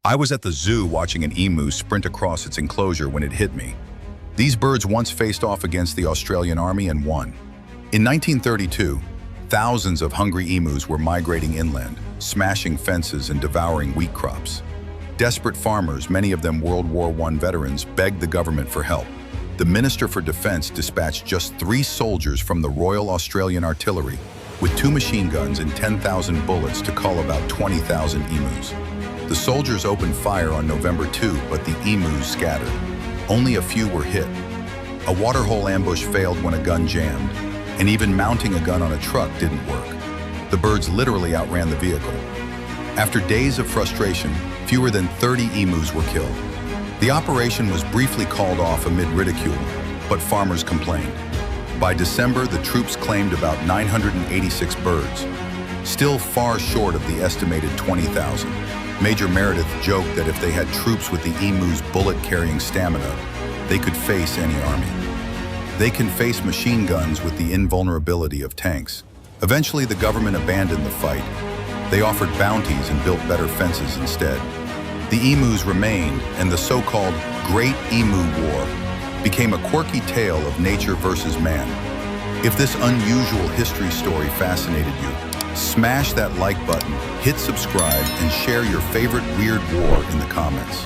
I was at the zoo watching an emu sprint across its enclosure when it hit me. These birds once faced off against the Australian Army and won. In 1932, thousands of hungry emus were migrating inland, smashing fences and devouring wheat crops. Desperate farmers, many of them World War I veterans, begged the government for help. The Minister for Defense dispatched just 3 soldiers from the Royal Australian Artillery with 2 machine guns and 10,000 bullets to cull about 20,000 emus. The soldiers opened fire on November 2, but the emus scattered. Only a few were hit. A waterhole ambush failed when a gun jammed, and even mounting a gun on a truck didn't work. The birds literally outran the vehicle. After days of frustration, fewer than 30 emus were killed. The operation was briefly called off amid ridicule, but farmers complained. By December, the troops claimed about 986 birds, still far short of the estimated 20,000. Major Meredith joked that if they had troops with the emu's bullet-carrying stamina, they could face any army. They can face machine guns with the invulnerability of tanks. Eventually, the government abandoned the fight. They offered bounties and built better fences instead. The emus remained, and the so-called Great Emu War became a quirky tale of nature versus man. If this unusual history story fascinated you, smash that like button, hit subscribe, and share your favorite weird war in the comments.